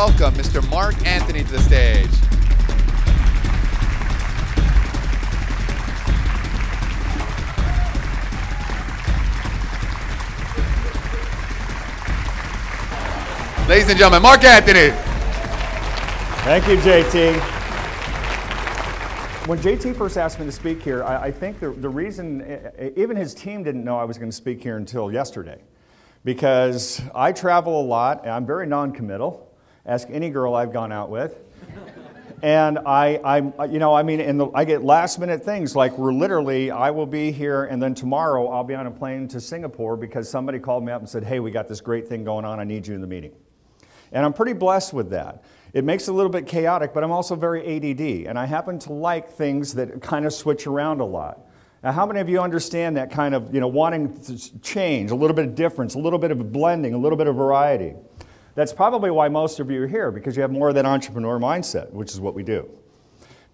welcome Mr. Mark Anthony to the stage. Ladies and gentlemen, Mark Anthony. Thank you, JT. When JT first asked me to speak here, I think the reason, even his team didn't know I was going to speak here until yesterday. Because I travel a lot, and I'm very non-committal. Ask any girl I've gone out with. And I get last-minute things like I will be here, and then tomorrow I'll be on a plane to Singapore because somebody called me up and said, hey, we got this great thing going on, I need you in the meeting. And I'm pretty blessed with that. It makes it a little bit chaotic, but I'm also very ADD, and I happen to like things that kind of switch around a lot. Now, how many of you understand that kind of, wanting to change, a little bit of difference, a little bit of blending, a little bit of variety? That's probably why most of you are here, because you have more of that entrepreneur mindset, which is what we do.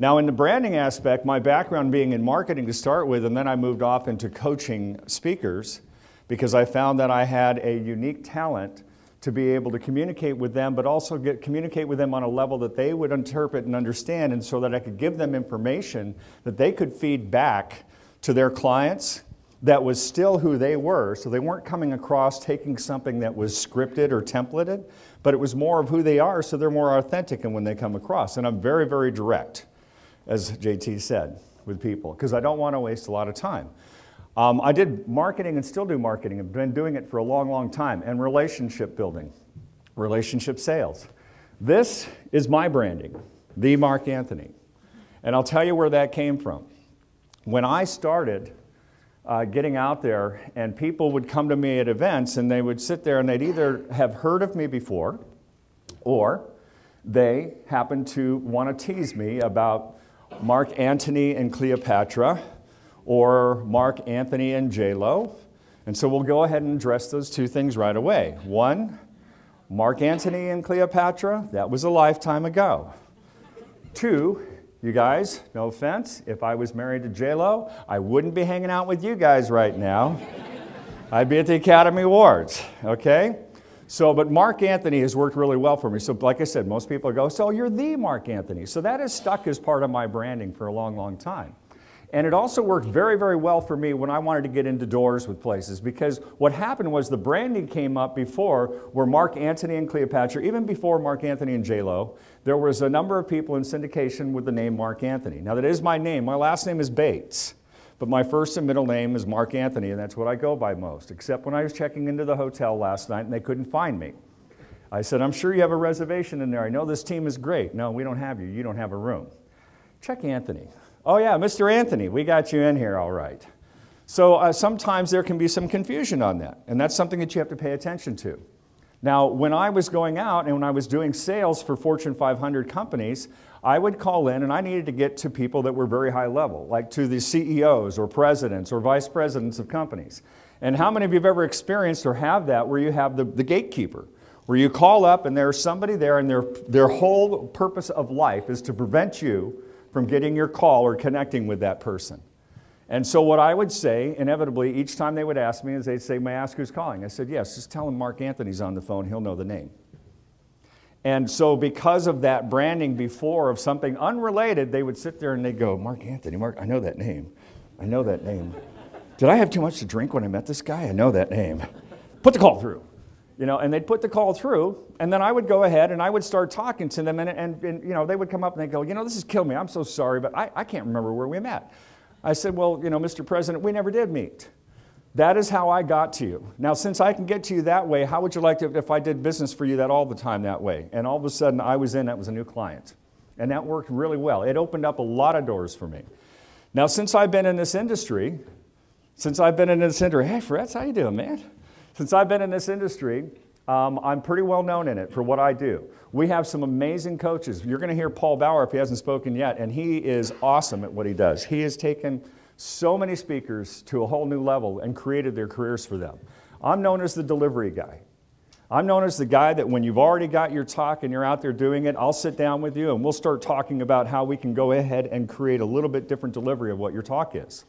Now, in the branding aspect, my background being in marketing to start with, and then I moved off into coaching speakers because I found that I had a unique talent to be able to communicate with them, but also communicate with them on a level that they would interpret and understand, and so that I could give them information that they could feed back to their clients that was still who they were, so they weren't coming across taking something that was scripted or templated, but it was more of who they are, so they're more authentic when they come across. And I'm very, very direct, as JT said, with people, because I don't want to waste a lot of time. I did marketing and still do marketing. I've been doing it for a long, long time. And relationship building, relationship sales. This is my branding, the Mark Anthony. And I'll tell you where that came from. When I started getting out there, and people would come to me at events, and they would sit there and they'd either have heard of me before, or they happened to want to tease me about Mark Antony and Cleopatra, or Mark Anthony and J-Lo. And so we'll go ahead and address those two things right away. One, Mark Antony and Cleopatra, that was a lifetime ago. Two, you guys, no offense, if I was married to J-Lo, I wouldn't be hanging out with you guys right now. I'd be at the Academy Awards, okay? So, but Mark Anthony has worked really well for me. So like I said, most people go, so you're the Mark Anthony. So that has stuck as part of my branding for a long, long time. And it also worked very, very well for me when I wanted to get into doors with places, because what happened was the branding came up before where Mark Antony and Cleopatra, even before Mark Anthony and J-Lo, there was a number of people in syndication with the name Mark Anthony. Now that is my name. My last name is Bates, but my first and middle name is Mark Anthony, and that's what I go by most, except when I was checking into the hotel last night and they couldn't find me. I said, I'm sure you have a reservation in there. I know this team is great. No, we don't have you. You don't have a room. Check Anthony. Oh yeah, Mr. Anthony, we got you in here all right. So sometimes there can be some confusion on that, and that's something that you have to pay attention to. Now, when I was going out and when I was doing sales for Fortune 500 companies, I would call in and I needed to get to people that were very high level, like to the CEOs or presidents or vice presidents of companies. And how many of you have ever experienced or have that where you have the gatekeeper, where you call up and there's somebody there and their whole purpose of life is to prevent you from getting your call or connecting with that person. And so what I would say, inevitably, each time they would ask me, is they'd say, may I ask who's calling? I said, yes, just tell him Mark Anthony's on the phone, he'll know the name. And so because of that branding before of something unrelated, they would sit there and they'd go, Mark Anthony, Mark, I know that name. I know that name. Did I have too much to drink when I met this guy? I know that name. Put the call through. And they'd put the call through, and then I would go ahead and I would start talking to them, and they would come up and they'd go, this has killed me, I'm so sorry, but I can't remember where we met. I said, well, Mr. President, we never did meet. That is how I got to you. Now, since I can get to you that way, how would you like to, if I did business for you that all the time that way? And all of a sudden, that was a new client. And that worked really well. It opened up a lot of doors for me. Now, since I've been in this industry, hey, Fritz, how you doing, man? Since I've been in this industry, I'm pretty well known in it for what I do. We have some amazing coaches. You're going to hear Paul Bauer if he hasn't spoken yet, and he is awesome at what he does. He has taken so many speakers to a whole new level and created their careers for them. I'm known as the delivery guy. I'm known as the guy that when you've already got your talk and you're out there doing it, I'll sit down with you and we'll start talking about how we can go ahead and create a little bit different delivery of what your talk is.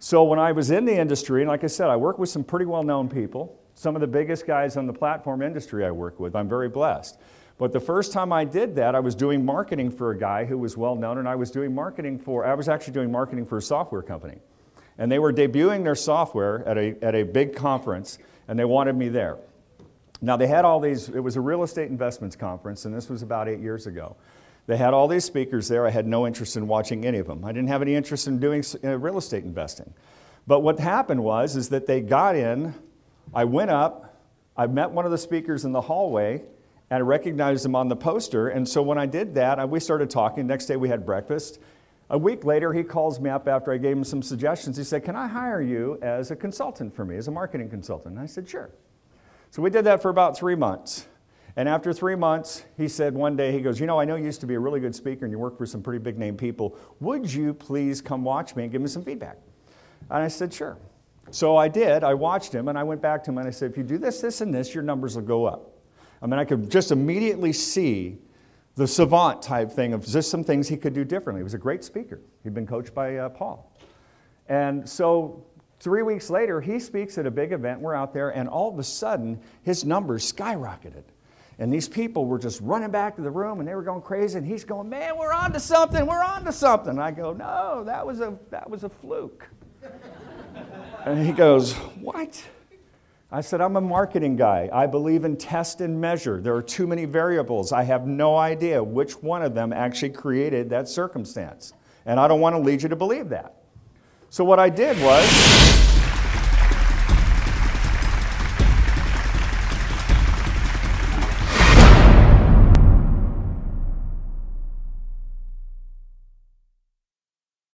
So when I was in the industry, and like I said, I work with some pretty well-known people, some of the biggest guys on the platform industry I work with. I'm very blessed. But the first time I did that, I was doing marketing for a guy who was well known, and I was actually doing marketing for a software company. And they were debuting their software at a big conference, and they wanted me there. Now they had all these, it was a real estate investments conference, and this was about 8 years ago. They had all these speakers there. I had no interest in watching any of them. I didn't have any interest in doing real estate investing. But what happened is that they got in, I went up, I met one of the speakers in the hallway, and I recognized him on the poster. And so when I did that, we started talking. Next day we had breakfast. A week later, he calls me up after I gave him some suggestions. He said, "Can I hire you as a consultant for me, as a marketing consultant?" And I said, "Sure." So we did that for about 3 months. And after 3 months, he said one day, he goes, "You know, I know you used to be a really good speaker and you work for some pretty big name people. Would you please come watch me and give me some feedback?" And I said, "Sure." So I did. I watched him and I went back to him and I said, "If you do this, this, and this, your numbers will go up." I mean, I could just immediately see the savant type thing of just some things he could do differently. He was a great speaker. He'd been coached by Paul. And so 3 weeks later, he speaks at a big event. We're out there, and all of a sudden, his numbers skyrocketed. And these people were just running back to the room, and they were going crazy, and he's going, "Man, we're on to something, we're on to something." And I go, "No, that was a fluke." And he goes, "What?" I said, "I'm a marketing guy. I believe in test and measure. There are too many variables. I have no idea which one of them actually created that circumstance. And I don't want to lead you to believe that." So what I did was